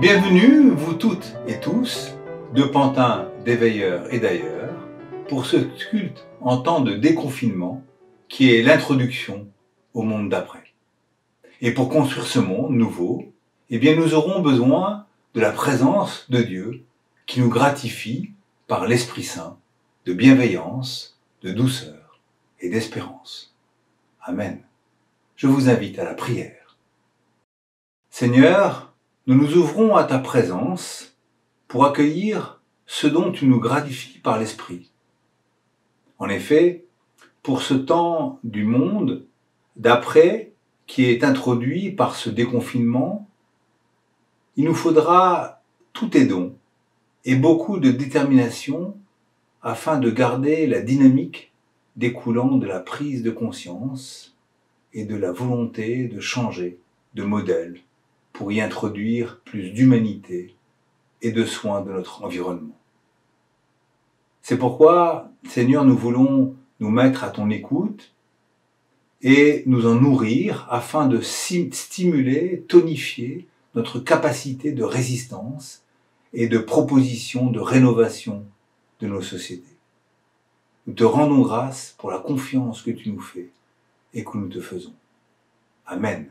Bienvenue, vous toutes et tous, de pantins, d'éveilleurs et d'ailleurs, pour ce culte en temps de déconfinement qui est l'introduction au monde d'après. Et pour construire ce monde nouveau, nous aurons besoin de la présence de Dieu qui nous gratifie par l'Esprit Saint de bienveillance, de douceur et d'espérance. Amen. Je vous invite à la prière. Seigneur, nous nous ouvrons à ta présence pour accueillir ce dont tu nous gratifies par l'Esprit. En effet, pour ce temps du monde d'après qui est introduit par ce déconfinement, il nous faudra tous tes dons et beaucoup de détermination afin de garder la dynamique découlant de la prise de conscience et de la volonté de changer de modèle pour y introduire plus d'humanité et de soin de notre environnement. C'est pourquoi, Seigneur, nous voulons nous mettre à ton écoute et nous en nourrir afin de stimuler, tonifier notre capacité de résistance et de proposition, de rénovation de nos sociétés. Nous te rendons grâce pour la confiance que tu nous fais et que nous te faisons. Amen.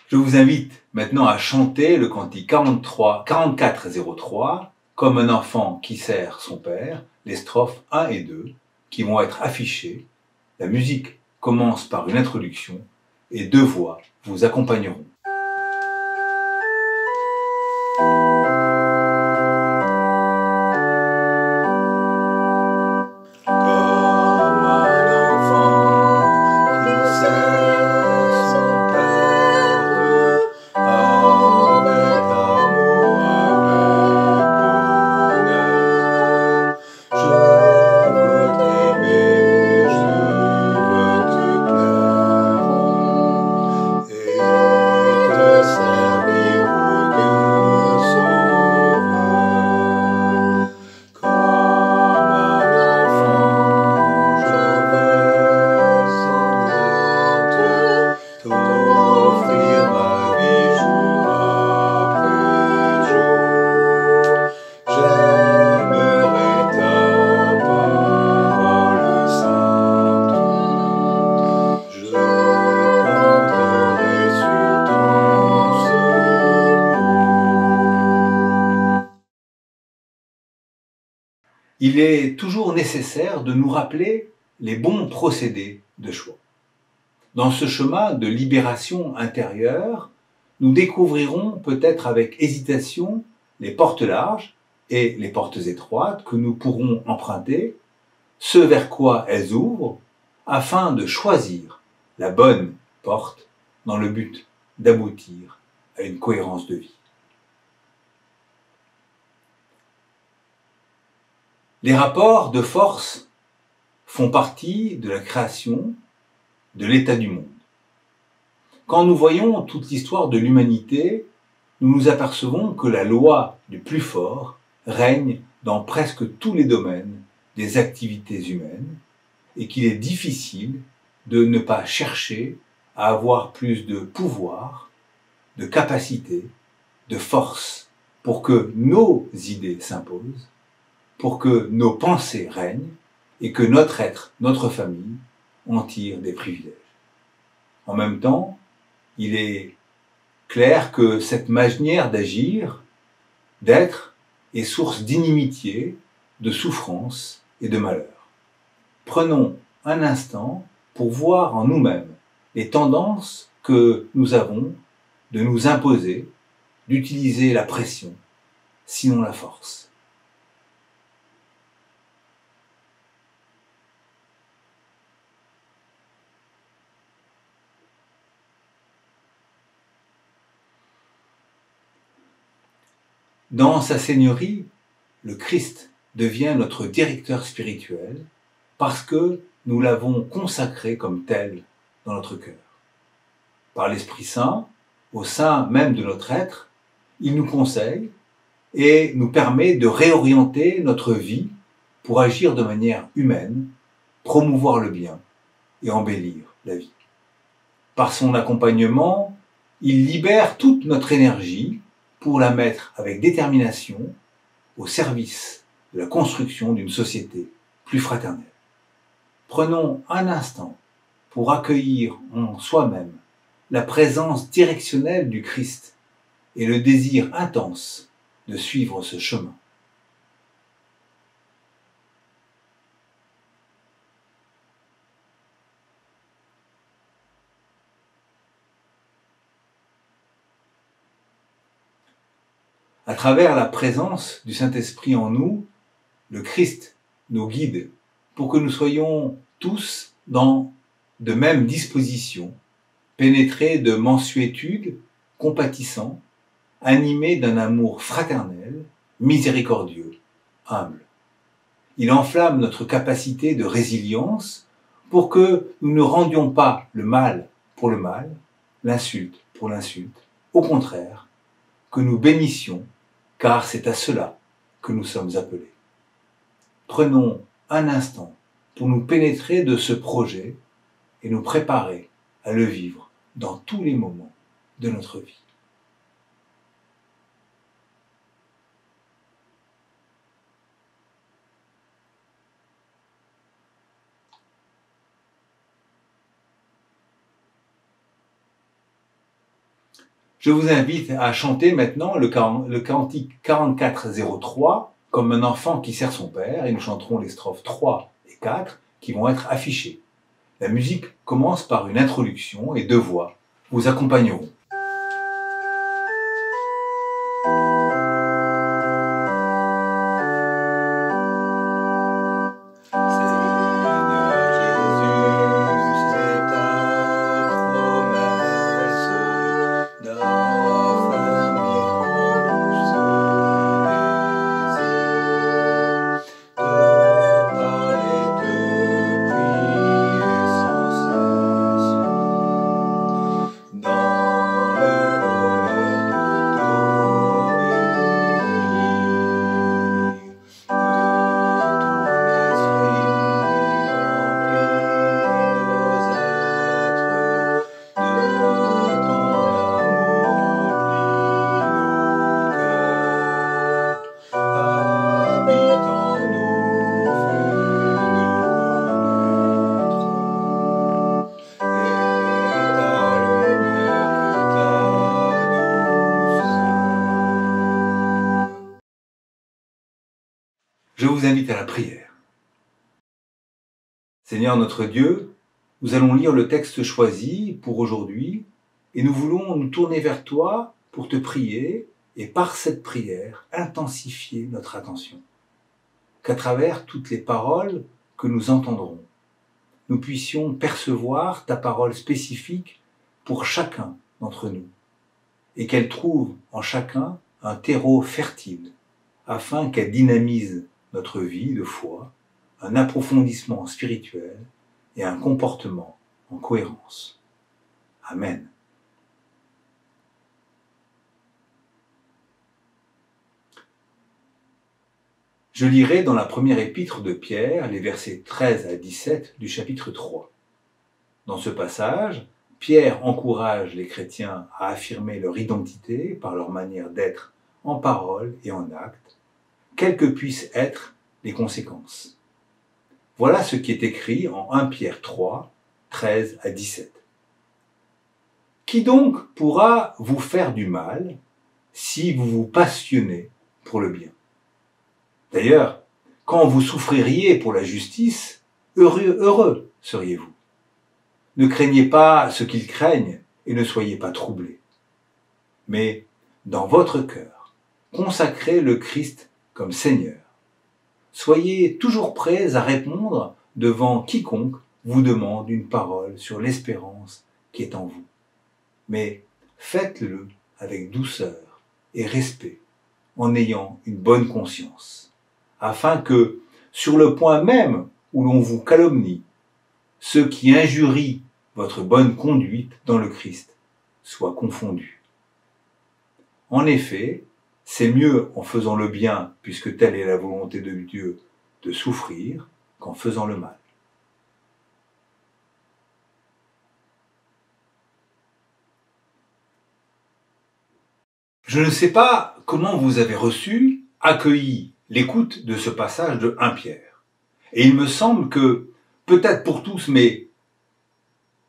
Je vous invite maintenant à chanter le cantique 4403, comme un enfant qui sert son père, les strophes 1 et 2, qui vont être affichées. La musique commence par une introduction et 2 voix vous accompagneront. Il est toujours nécessaire de nous rappeler les bons procédés de choix. Dans ce chemin de libération intérieure, nous découvrirons peut-être avec hésitation les portes larges et les portes étroites que nous pourrons emprunter, ce vers quoi elles ouvrent, afin de choisir la bonne porte dans le but d'aboutir à une cohérence de vie. Les rapports de force font partie de la création de l'état du monde. Quand nous voyons toute l'histoire de l'humanité, nous nous apercevons que la loi du plus fort règne dans presque tous les domaines des activités humaines et qu'il est difficile de ne pas chercher à avoir plus de pouvoir, de capacité, de force pour que nos idées s'imposent, pour que nos pensées règnent et que notre être, notre famille, en tire des privilèges. En même temps, il est clair que cette manière d'agir, d'être, est source d'inimitié, de souffrance et de malheur. Prenons un instant pour voir en nous-mêmes les tendances que nous avons de nous imposer, d'utiliser la pression, sinon la force. Dans sa Seigneurie, le Christ devient notre directeur spirituel parce que nous l'avons consacré comme tel dans notre cœur. Par l'Esprit Saint, au sein même de notre être, il nous conseille et nous permet de réorienter notre vie pour agir de manière humaine, promouvoir le bien et embellir la vie. Par son accompagnement, Il libère toute notre énergie pour la mettre avec détermination au service de la construction d'une société plus fraternelle. Prenons un instant pour accueillir en soi-même la présence directionnelle du Christ et le désir intense de suivre ce chemin. À travers la présence du Saint-Esprit en nous, le Christ nous guide pour que nous soyons tous dans de mêmes dispositions, pénétrés de mansuétude, compatissants, animés d'un amour fraternel, miséricordieux, humble. Il enflamme notre capacité de résilience pour que nous ne rendions pas le mal pour le mal, l'insulte pour l'insulte. Au contraire, que nous bénissions, car c'est à cela que nous sommes appelés. Prenons un instant pour nous pénétrer de ce projet et nous préparer à le vivre dans tous les moments de notre vie. Je vous invite à chanter maintenant le cantique 4403 comme un enfant qui sert son père, et nous chanterons les strophes 3 et 4 qui vont être affichées. La musique commence par une introduction et deux voix vous accompagneront. Je vous invite à la prière. Seigneur notre Dieu, nous allons lire le texte choisi pour aujourd'hui et nous voulons nous tourner vers toi pour te prier et par cette prière intensifier notre attention. Qu'à travers toutes les paroles que nous entendrons, nous puissions percevoir ta parole spécifique pour chacun d'entre nous et qu'elle trouve en chacun un terreau fertile afin qu'elle dynamise notre vie de foi, un approfondissement spirituel et un comportement en cohérence. Amen. Je lirai dans la première épître de Pierre les versets 13 à 17 du chapitre 3. Dans ce passage, Pierre encourage les chrétiens à affirmer leur identité par leur manière d'être en parole et en acte, quelles que puissent être les conséquences. Voilà ce qui est écrit en 1 Pierre 3, 13 à 17. Qui donc pourra vous faire du mal si vous vous passionnez pour le bien? D'ailleurs, quand vous souffririez pour la justice, heureux seriez-vous. Ne craignez pas ce qu'ils craignent et ne soyez pas troublés. Mais dans votre cœur, consacrez le Christ comme Seigneur. Soyez toujours prêts à répondre devant quiconque vous demande une parole sur l'espérance qui est en vous. Mais faites-le avec douceur et respect, en ayant une bonne conscience, afin que, sur le point même où l'on vous calomnie, ceux qui injurient votre bonne conduite dans le Christ soient confondus. En effet, c'est mieux en faisant le bien, puisque telle est la volonté de Dieu, de souffrir qu'en faisant le mal. Je ne sais pas comment vous avez reçu, accueilli l'écoute de ce passage de 1 Pierre. Et il me semble que, peut-être pour tous, mais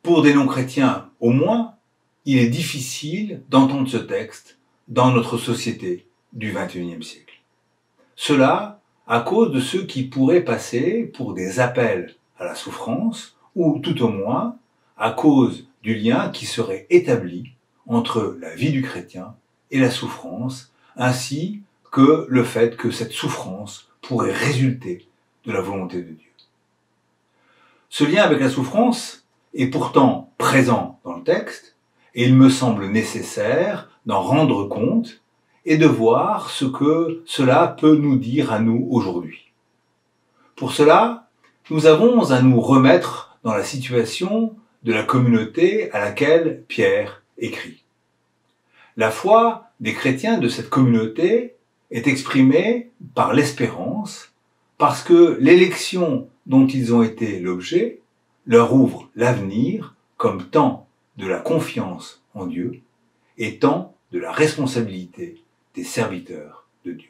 pour des non-chrétiens au moins, il est difficile d'entendre ce texte dans notre société du XXIe siècle. Cela à cause de ceux qui pourraient passer pour des appels à la souffrance, ou tout au moins à cause du lien qui serait établi entre la vie du chrétien et la souffrance, ainsi que le fait que cette souffrance pourrait résulter de la volonté de Dieu. Ce lien avec la souffrance est pourtant présent dans le texte, et il me semble nécessaire d'en rendre compte et de voir ce que cela peut nous dire à nous aujourd'hui. Pour cela, nous avons à nous remettre dans la situation de la communauté à laquelle Pierre écrit. La foi des chrétiens de cette communauté est exprimée par l'espérance, parce que l'élection dont ils ont été l'objet leur ouvre l'avenir comme tant de la confiance en Dieu et tant de la responsabilité des serviteurs de Dieu.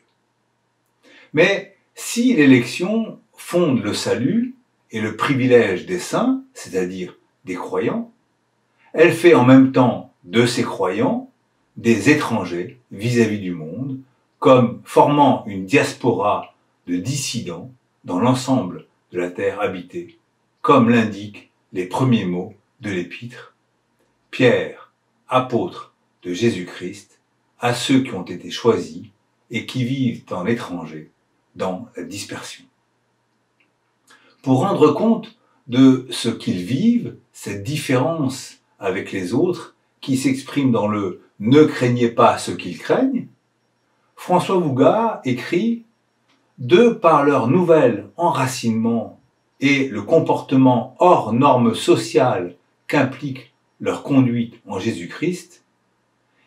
Mais si l'élection fonde le salut et le privilège des saints, c'est-à-dire des croyants, elle fait en même temps de ces croyants des étrangers vis-à-vis du monde, comme formant une diaspora de dissidents dans l'ensemble de la terre habitée, comme l'indiquent les premiers mots de l'épître. Pierre, apôtre de Jésus-Christ, à ceux qui ont été choisis et qui vivent en étranger dans la dispersion. Pour rendre compte de ce qu'ils vivent, cette différence avec les autres qui s'exprime dans le « ne craignez pas ce qu'ils craignent », François Vougat écrit « De par leur nouvel enracinement et le comportement hors normes sociales qu'implique leur conduite en Jésus-Christ,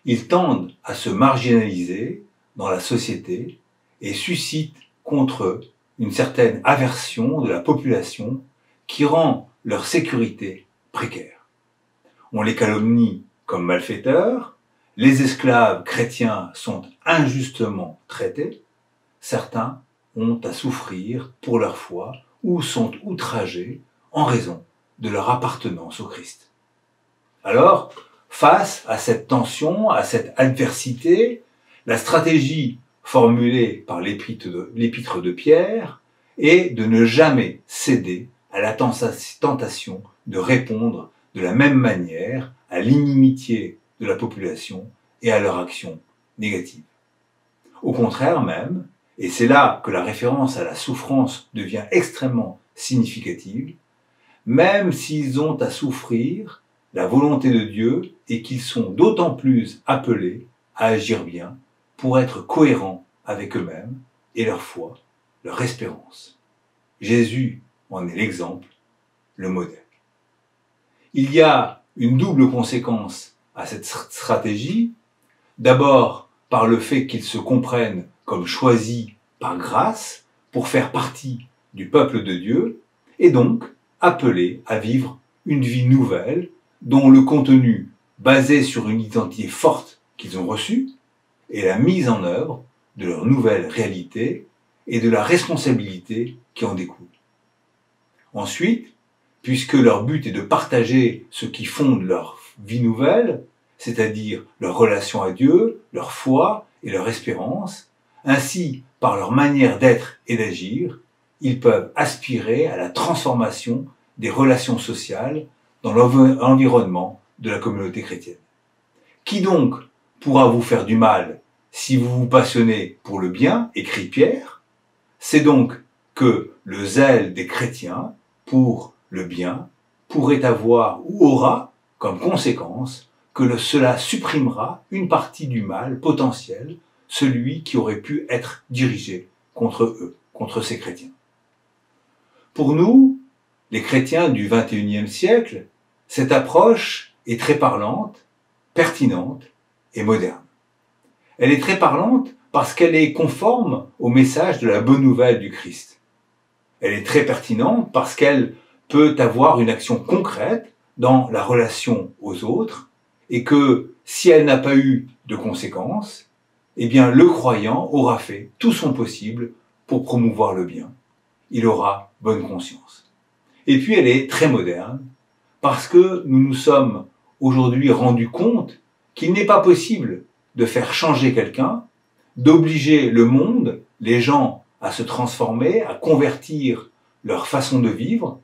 ils tendent à se marginaliser dans la société et suscitent contre eux une certaine aversion de la population qui rend leur sécurité précaire. On les calomnie comme malfaiteurs, les esclaves chrétiens sont injustement traités, certains ont à souffrir pour leur foi ou sont outragés en raison de leur appartenance au Christ. Alors, face à cette tension, à cette adversité, la stratégie formulée par l'épître de Pierre est de ne jamais céder à la tentation de répondre de la même manière à l'inimitié de la population et à leur action négative. Au contraire même, et c'est là que la référence à la souffrance devient extrêmement significative, même s'ils ont à souffrir, la volonté de Dieu est qu'ils sont d'autant plus appelés à agir bien pour être cohérents avec eux-mêmes et leur foi, leur espérance. Jésus en est l'exemple, le modèle. Il y a une double conséquence à cette stratégie, d'abord par le fait qu'ils se comprennent comme choisis par grâce pour faire partie du peuple de Dieu et donc appelés à vivre une vie nouvelle dont le contenu basé sur une identité forte qu'ils ont reçue et la mise en œuvre de leur nouvelle réalité et de la responsabilité qui en découle. Ensuite, puisque leur but est de partager ce qui fonde leur vie nouvelle, c'est-à-dire leur relation à Dieu, leur foi et leur espérance, ainsi, par leur manière d'être et d'agir, ils peuvent aspirer à la transformation des relations sociales dans l'environnement de la communauté chrétienne. Qui donc pourra vous faire du mal si vous vous passionnez pour le bien, écrit Pierre? C'est donc que le zèle des chrétiens pour le bien pourrait avoir ou aura comme conséquence que cela supprimera une partie du mal potentiel, celui qui aurait pu être dirigé contre eux, contre ces chrétiens. Pour nous, les chrétiens du XXIe siècle, cette approche est très parlante, pertinente et moderne. Elle est très parlante parce qu'elle est conforme au message de la bonne nouvelle du Christ. Elle est très pertinente parce qu'elle peut avoir une action concrète dans la relation aux autres et que, si elle n'a pas eu de conséquences, eh bien le croyant aura fait tout son possible pour promouvoir le bien. Il aura bonne conscience. Et puis elle est très moderne, parce que nous nous sommes aujourd'hui rendus compte qu'il n'est pas possible de faire changer quelqu'un, d'obliger le monde, les gens, à se transformer, à convertir leur façon de vivre,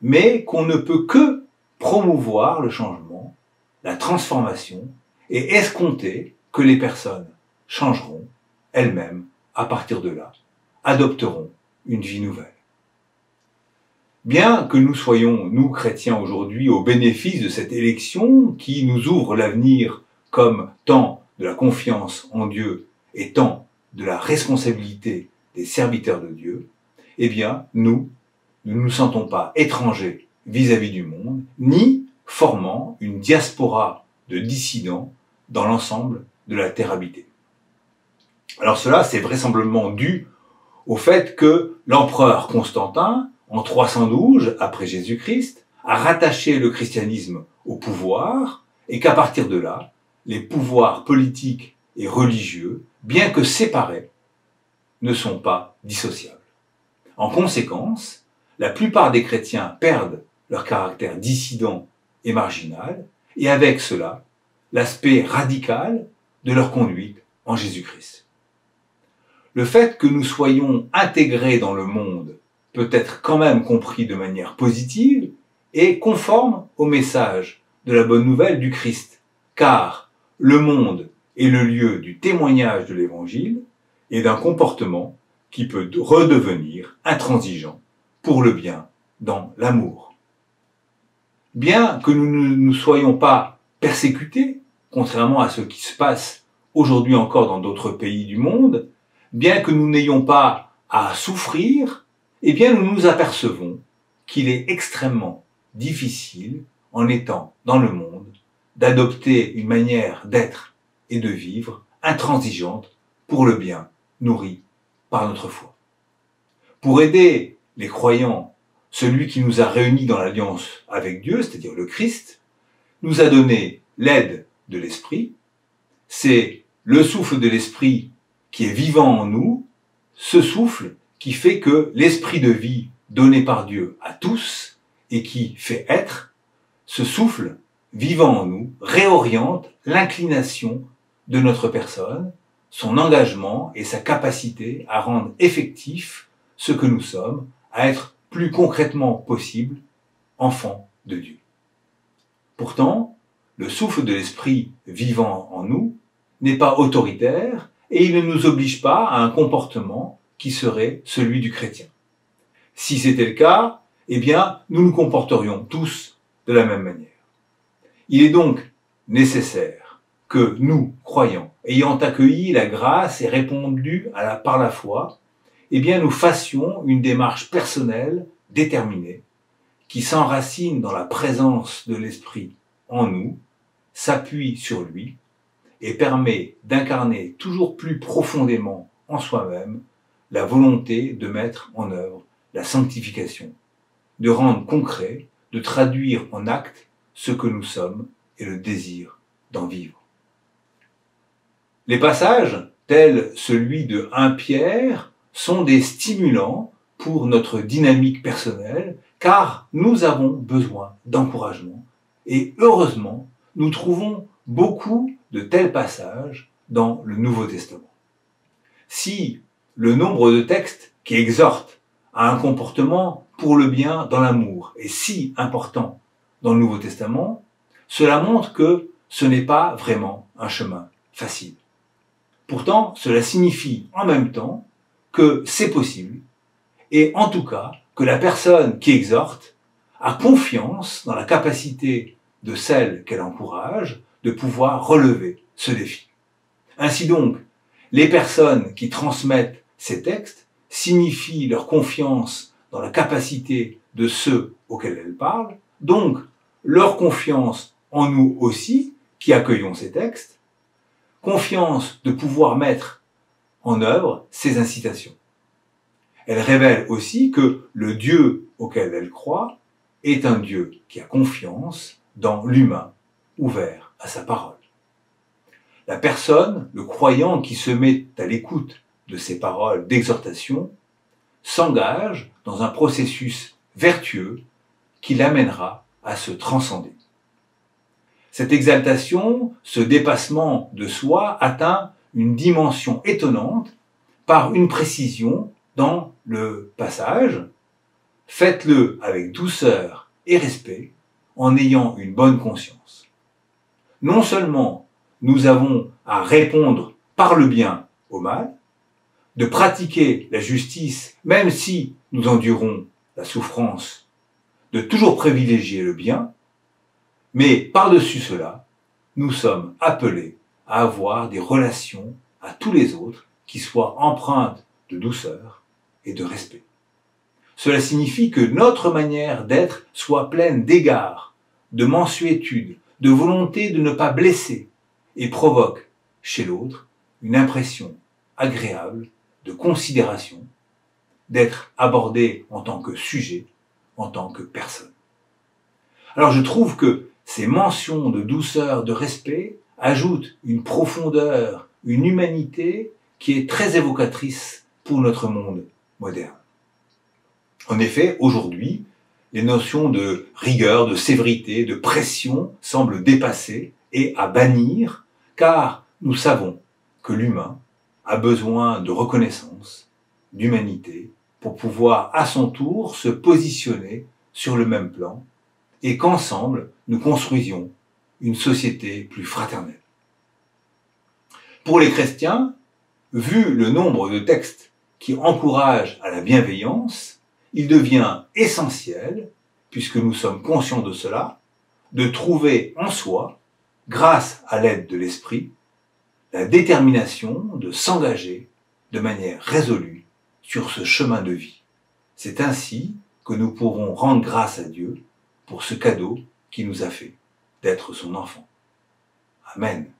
mais qu'on ne peut que promouvoir le changement, la transformation, et escompter que les personnes changeront elles-mêmes à partir de là, adopteront une vie nouvelle. Bien que nous soyons, nous chrétiens aujourd'hui, au bénéfice de cette élection qui nous ouvre l'avenir comme tant de la confiance en Dieu et tant de la responsabilité des serviteurs de Dieu, eh bien, nous ne nous sentons pas étrangers vis-à-vis du monde, ni formant une diaspora de dissidents dans l'ensemble de la terre habitée. Alors cela, c'est vraisemblablement dû au fait que l'empereur Constantin, en 312 après Jésus-Christ, a rattaché le christianisme au pouvoir et qu'à partir de là, les pouvoirs politiques et religieux, bien que séparés, ne sont pas dissociables. En conséquence, la plupart des chrétiens perdent leur caractère dissident et marginal, et avec cela, l'aspect radical de leur conduite en Jésus-Christ. Le fait que nous soyons intégrés dans le monde peut être quand même compris de manière positive et conforme au message de la bonne nouvelle du Christ, car le monde est le lieu du témoignage de l'Évangile et d'un comportement qui peut redevenir intransigeant pour le bien dans l'amour. Bien que nous ne soyons pas persécutés, contrairement à ce qui se passe aujourd'hui encore dans d'autres pays du monde, bien que nous n'ayons pas à souffrir, eh bien nous nous apercevons qu'il est extrêmement difficile, en étant dans le monde, d'adopter une manière d'être et de vivre intransigeante pour le bien, nourri par notre foi. Pour aider les croyants, celui qui nous a réunis dans l'alliance avec Dieu, c'est-à-dire le Christ, nous a donné l'aide de l'Esprit. C'est le souffle de l'Esprit qui est vivant en nous, ce souffle qui fait que l'esprit de vie donné par Dieu à tous et qui fait être, ce souffle vivant en nous réoriente l'inclination de notre personne, son engagement et sa capacité à rendre effectif ce que nous sommes, à être plus concrètement possible enfants de Dieu. Pourtant, le souffle de l'esprit vivant en nous n'est pas autoritaire et il ne nous oblige pas à un comportement qui serait celui du chrétien. Si c'était le cas, eh bien, nous nous comporterions tous de la même manière. Il est donc nécessaire que nous, croyants, ayant accueilli la grâce et répondu par la foi, eh bien, nous fassions une démarche personnelle déterminée qui s'enracine dans la présence de l'Esprit en nous, s'appuie sur lui et permet d'incarner toujours plus profondément en soi-même la volonté de mettre en œuvre la sanctification, de rendre concret, de traduire en acte ce que nous sommes et le désir d'en vivre. Les passages, tels celui de 1 Pierre, sont des stimulants pour notre dynamique personnelle, car nous avons besoin d'encouragement. Et heureusement, nous trouvons beaucoup de tels passages dans le Nouveau Testament. Si le nombre de textes qui exhortent à un comportement pour le bien dans l'amour est si important dans le Nouveau Testament, cela montre que ce n'est pas vraiment un chemin facile. Pourtant, cela signifie en même temps que c'est possible, et en tout cas que la personne qui exhorte a confiance dans la capacité de celle qu'elle encourage de pouvoir relever ce défi. Ainsi donc, les personnes qui transmettent ces textes signifient leur confiance dans la capacité de ceux auxquels elles parlent, donc leur confiance en nous aussi, qui accueillons ces textes, confiance de pouvoir mettre en œuvre ces incitations. Elle révèle aussi que le Dieu auquel elle croit est un Dieu qui a confiance dans l'humain, ouvert à sa parole. la personne, le croyant qui se met à l'écoute de ces paroles d'exhortation, s'engage dans un processus vertueux qui l'amènera à se transcender. Cette exaltation, ce dépassement de soi atteint une dimension étonnante par une précision dans le passage. Faites-le avec douceur et respect, en ayant une bonne conscience. Non seulement nous avons à répondre par le bien au mal, de pratiquer la justice même si nous endurons la souffrance, de toujours privilégier le bien, mais par-dessus cela, nous sommes appelés à avoir des relations à tous les autres qui soient empreintes de douceur et de respect. Cela signifie que notre manière d'être soit pleine d'égards, de mansuétude, de volonté de ne pas blesser et provoque chez l'autre une impression agréable de considération, d'être abordé en tant que sujet, en tant que personne. Alors je trouve que ces mentions de douceur, de respect ajoutent une profondeur, une humanité qui est très évocatrice pour notre monde moderne. En effet, aujourd'hui, les notions de rigueur, de sévérité, de pression semblent dépassées et à bannir, car nous savons que l'humain a besoin de reconnaissance, d'humanité, pour pouvoir à son tour se positionner sur le même plan, et qu'ensemble, nous construisions une société plus fraternelle. Pour les chrétiens, vu le nombre de textes qui encouragent à la bienveillance, il devient essentiel, puisque nous sommes conscients de cela, de trouver en soi, grâce à l'aide de l'esprit, la détermination de s'engager de manière résolue sur ce chemin de vie. C'est ainsi que nous pourrons rendre grâce à Dieu pour ce cadeau qu'il nous a fait, d'être son enfant. Amen.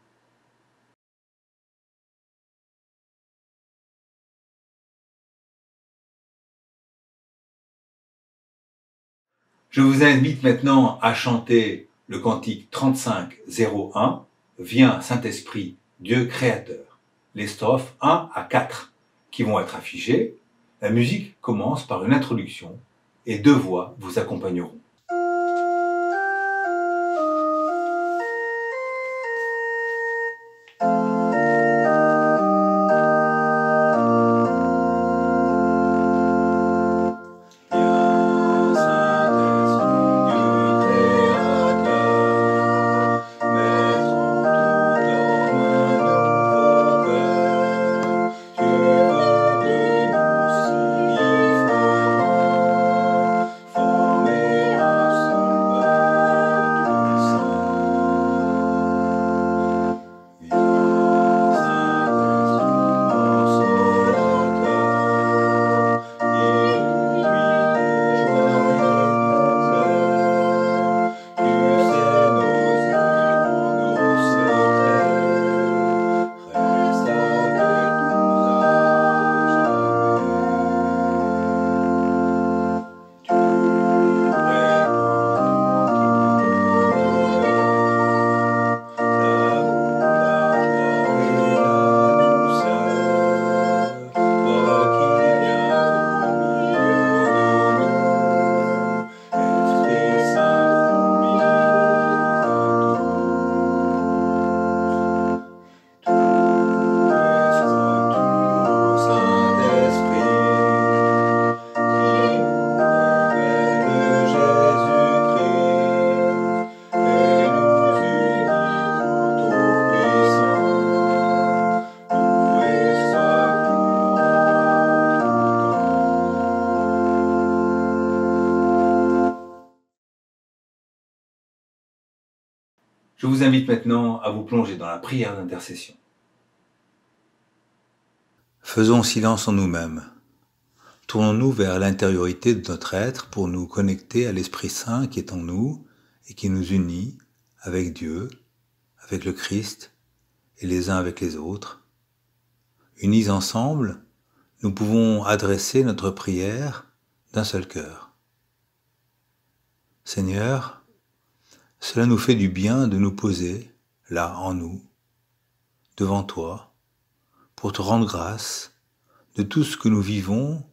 Je vous invite maintenant à chanter le cantique 35-01, Viens Saint-Esprit, Dieu créateur. Les strophes 1 à 4 qui vont être affichées. La musique commence par une introduction et 2 voix vous accompagneront. Je vous invite maintenant à vous plonger dans la prière d'intercession. Faisons silence en nous-mêmes. Tournons-nous vers l'intériorité de notre être pour nous connecter à l'Esprit Saint qui est en nous et qui nous unit avec Dieu, avec le Christ et les uns avec les autres. Unis ensemble, nous pouvons adresser notre prière d'un seul cœur. Seigneur, cela nous fait du bien de nous poser, là en nous, devant toi pour te rendre grâce de tout ce que nous vivons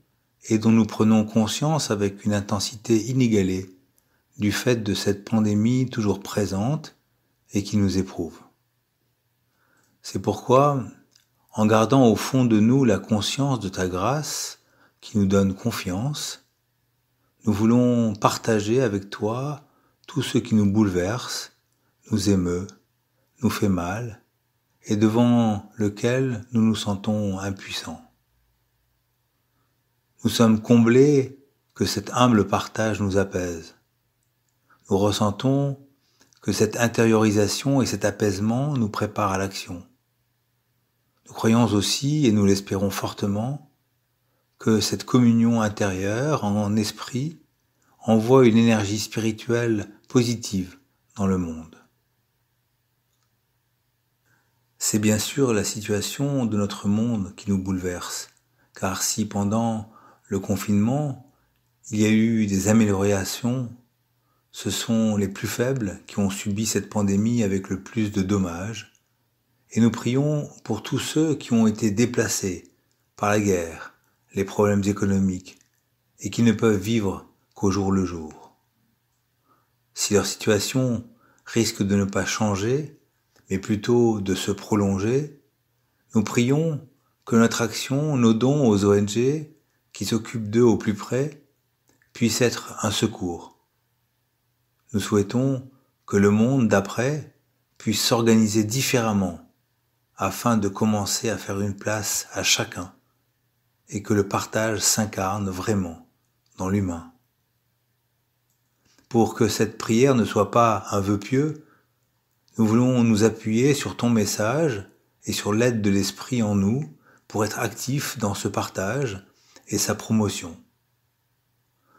et dont nous prenons conscience avec une intensité inégalée du fait de cette pandémie toujours présente et qui nous éprouve. C'est pourquoi, en gardant au fond de nous la conscience de ta grâce qui nous donne confiance, nous voulons partager avec toi tout ce qui nous bouleverse, nous émeut, nous fait mal et devant lequel nous nous sentons impuissants. Nous sommes comblés que cet humble partage nous apaise. Nous ressentons que cette intériorisation et cet apaisement nous préparent à l'action. Nous croyons aussi, et nous l'espérons fortement, que cette communion intérieure en esprit envoie une énergie spirituelle positive dans le monde. C'est bien sûr la situation de notre monde qui nous bouleverse, car si pendant le confinement, il y a eu des améliorations, ce sont les plus faibles qui ont subi cette pandémie avec le plus de dommages, et nous prions pour tous ceux qui ont été déplacés par la guerre, les problèmes économiques, et qui ne peuvent vivre qu'au jour le jour. Si leur situation risque de ne pas changer, mais plutôt de se prolonger, nous prions que notre action, nos dons aux ONG, qui s'occupent d'eux au plus près, puissent être un secours. Nous souhaitons que le monde d'après puisse s'organiser différemment afin de commencer à faire une place à chacun et que le partage s'incarne vraiment dans l'humain. Pour que cette prière ne soit pas un vœu pieux, nous voulons nous appuyer sur ton message et sur l'aide de l'Esprit en nous pour être actifs dans ce partage et sa promotion.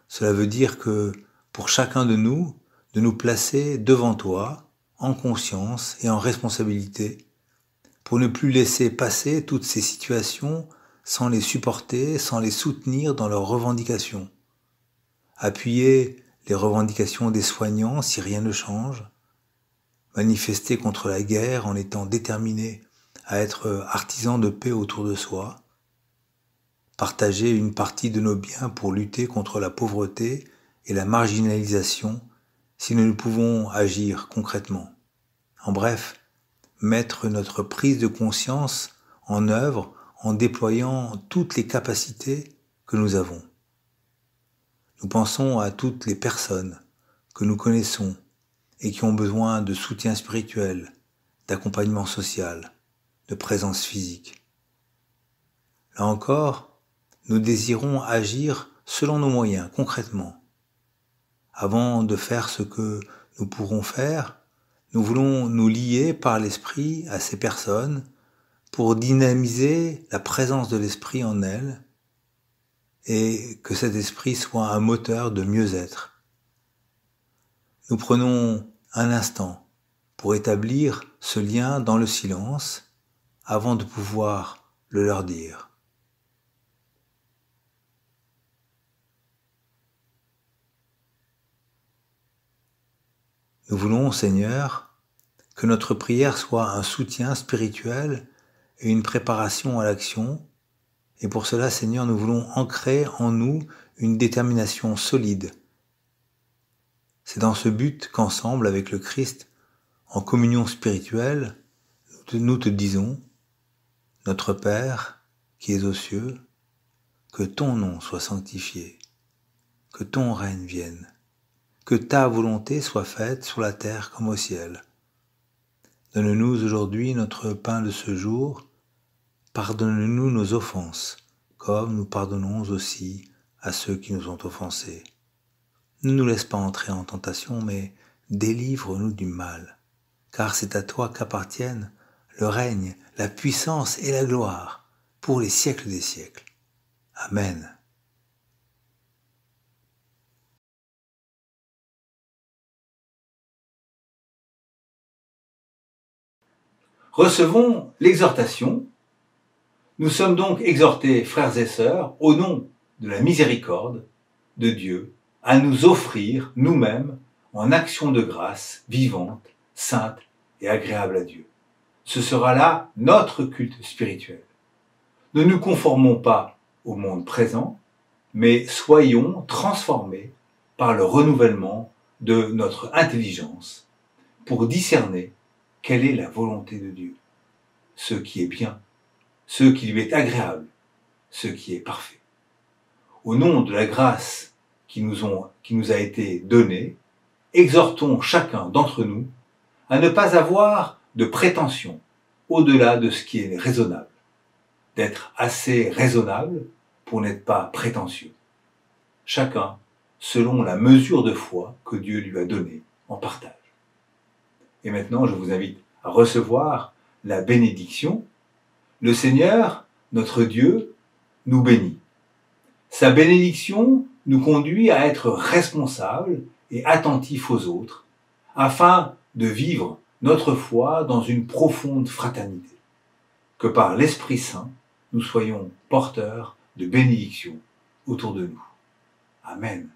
Cela veut dire que pour chacun de nous placer devant toi, en conscience et en responsabilité, pour ne plus laisser passer toutes ces situations sans les supporter, sans les soutenir dans leurs revendications. Appuyer les revendications des soignants si rien ne change, manifester contre la guerre en étant déterminé à être artisan de paix autour de soi, partager une partie de nos biens pour lutter contre la pauvreté et la marginalisation si nous ne pouvons agir concrètement. En bref, mettre notre prise de conscience en œuvre en déployant toutes les capacités que nous avons. Nous pensons à toutes les personnes que nous connaissons et qui ont besoin de soutien spirituel, d'accompagnement social, de présence physique. Là encore, nous désirons agir selon nos moyens, concrètement. Avant de faire ce que nous pourrons faire, nous voulons nous lier par l'Esprit à ces personnes pour dynamiser la présence de l'Esprit en elles et que cet Esprit soit un moteur de mieux-être. Nous prenons un instant pour établir ce lien dans le silence avant de pouvoir le leur dire. Nous voulons, Seigneur, que notre prière soit un soutien spirituel et une préparation à l'action. Et pour cela, Seigneur, nous voulons ancrer en nous une détermination solide. C'est dans ce but qu'ensemble, avec le Christ, en communion spirituelle, nous te disons, notre Père qui es aux cieux, que ton nom soit sanctifié, que ton règne vienne, que ta volonté soit faite sur la terre comme au ciel. Donne-nous aujourd'hui notre pain de ce jour, pardonne-nous nos offenses, comme nous pardonnons aussi à ceux qui nous ont offensés. Ne nous laisse pas entrer en tentation, mais délivre-nous du mal, car c'est à toi qu'appartiennent le règne, la puissance et la gloire pour les siècles des siècles. Amen. Recevons l'exhortation. Nous sommes donc exhortés, frères et sœurs, au nom de la miséricorde de Dieu, à nous offrir nous-mêmes en action de grâce vivante, sainte et agréable à Dieu. Ce sera là notre culte spirituel. Ne nous conformons pas au monde présent, mais soyons transformés par le renouvellement de notre intelligence pour discerner quelle est la volonté de Dieu, ce qui est bien, ce qui lui est agréable, ce qui est parfait. Au nom de la grâce qui nous a été donnée, exhortons chacun d'entre nous à ne pas avoir de prétention au-delà de ce qui est raisonnable, d'être assez raisonnable pour n'être pas prétentieux. Chacun selon la mesure de foi que Dieu lui a donnée en partage. Et maintenant, je vous invite à recevoir la bénédiction. Le Seigneur, notre Dieu, nous bénit. Sa bénédiction nous conduit à être responsables et attentifs aux autres, afin de vivre notre foi dans une profonde fraternité. Que par l'Esprit Saint, nous soyons porteurs de bénédiction autour de nous. Amen.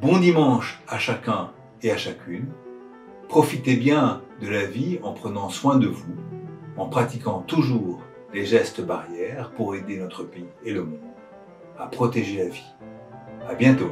Bon dimanche à chacun et à chacune. Profitez bien de la vie en prenant soin de vous, en pratiquant toujours les gestes barrières pour aider notre pays et le monde à protéger la vie. À bientôt.